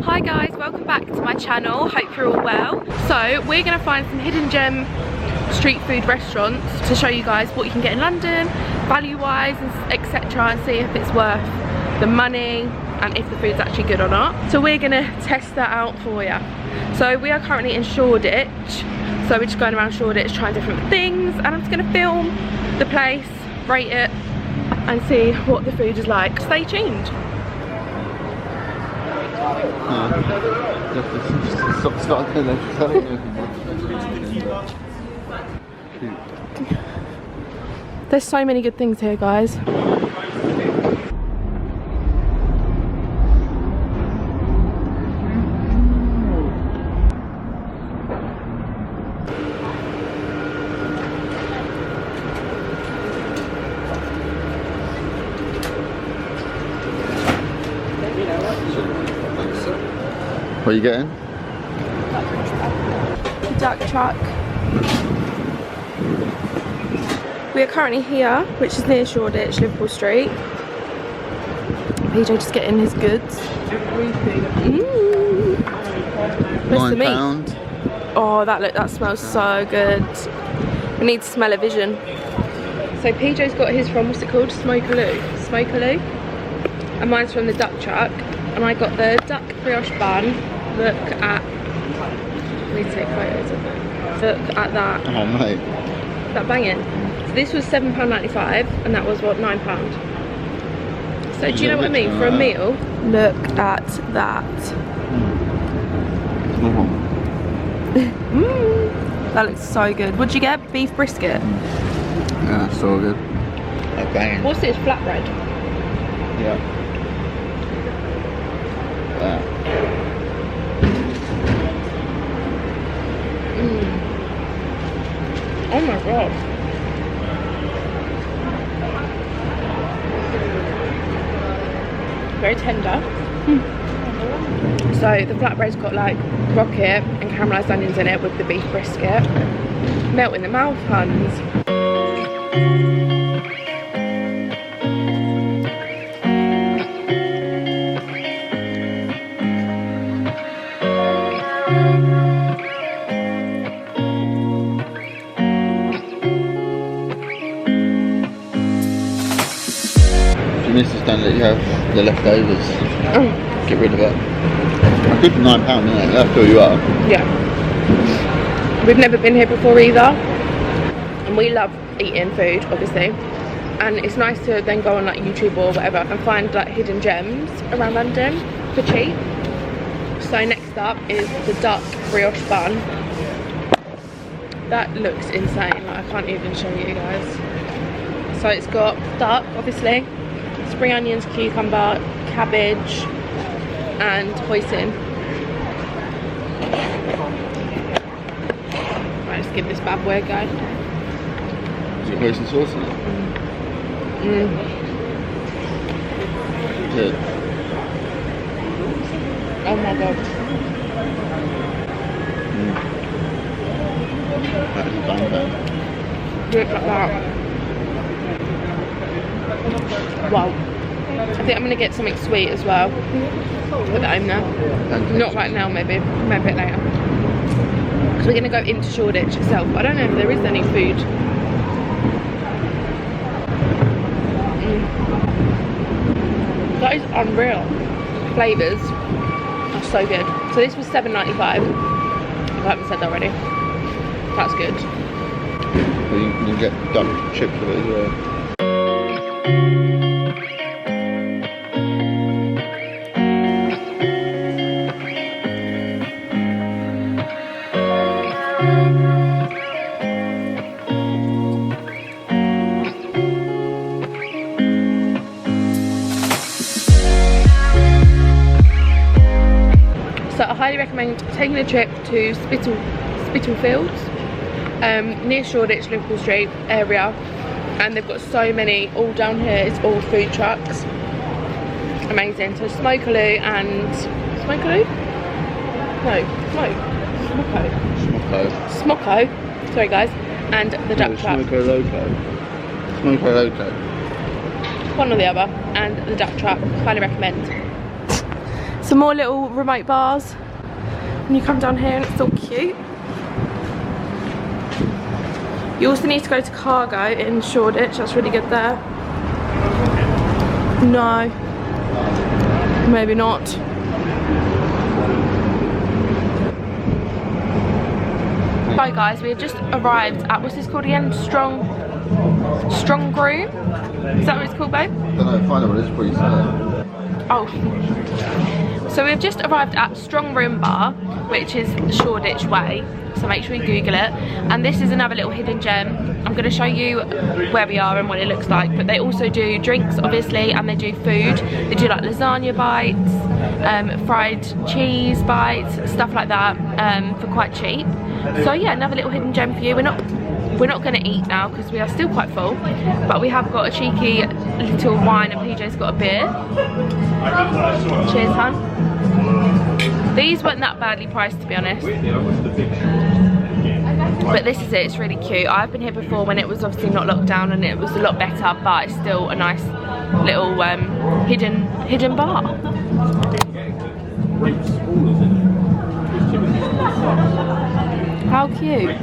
Hi guys, welcome back to my channel. Hope you're all well. So we're going to find some hidden gem street food restaurants to show you guys what you can get in London, value wise, etc, and see if it's worth the money and if the food's actually good or not. So we're going to test that out for you. So we are currently in Shoreditch, so we're just going around Shoreditch trying different things, and I'm just going to film the place, rate it and see what the food is like. Stay tuned. There's so many good things here, guys. What are you getting? Duck truck. We are currently here, which is near Shoreditch, Liverpool Street. PJ just getting his goods. Where's the meat? £9. Oh, that smells so good. We need to smell a vision. So PJ's got his from, what's it called? Smokaloo. And mine's from the duck truck. And I got the duck brioche bun. Look at, I need to take photos of that. Look at that. Oh mate. That banging. So this was £7.95 and that was what, £9. So do you know what I mean? For a meal, look at that. That looks so good. What'd you get? Beef brisket? Yeah, so good. Banging. What's this? Flatbread? Yeah. Oh my god. Very tender. So the flatbread's got like rocket and caramelised onions in it with the beef brisket. Melt in the mouth, huns. Mrs. don't let you have the leftovers. Oh. Get rid of it. A good £9, isn't it? That'll fill you up. Yeah. We've never been here before either. And we love eating food, obviously. And it's nice to then go on like YouTube or whatever and find like hidden gems around London for cheap. So next up is the duck brioche bun. That looks insane. Like, I can't even show you guys. So it's got duck, obviously. Spring onions, cucumber, cabbage and hoisin. Right, let's give this bad boy a go. Is it hoisin sauce in it? Good. Oh my god. That is a bang. Look like that. Wow. I think I'm going to get something sweet as well. Put that in there. Not right now, maybe a bit later. Because we're going to go into Shoreditch itself. I don't know if there is any food. That is unreal. Flavours are so good. So this was £7.95. I haven't said that already. That's good. Well, you can get duck chips with it as well. So I highly recommend taking a trip to Spitalfields, near Shoreditch, Liverpool Street area, and they've got so many all down here. It's all food trucks. Amazing. So Smokaloo and Smocko. Sorry guys, and the duck truck. Smoko Loco. One or the other, and the duck truck. Highly recommend. Some more little remote bars. And you come down here and it's all cute. You also need to go to Cargo in Shoreditch, that's really good there. No, maybe not. Hi guys, we have just arrived at, what's this called again? Strong Groom? Is that what it's called, babe? I don't know, find out what it is before you say it. Oh. So we've just arrived at Strong Room Bar, which is Shoreditch Way. So make sure you Google it. And this is another little hidden gem. I'm going to show you where we are and what it looks like. But they also do drinks, obviously, and they do food. They do like lasagna bites, fried cheese bites, stuff like that, for quite cheap. So yeah, another little hidden gem for you. We're not going to eat now because we are still quite full, but we have got a cheeky little wine and PJ's got a beer. Cheers, hun. These weren't that badly priced, to be honest. But this is it, it's really cute. I've been here before when it was obviously not locked down and it was a lot better, but it's still a nice little hidden bar. How cute.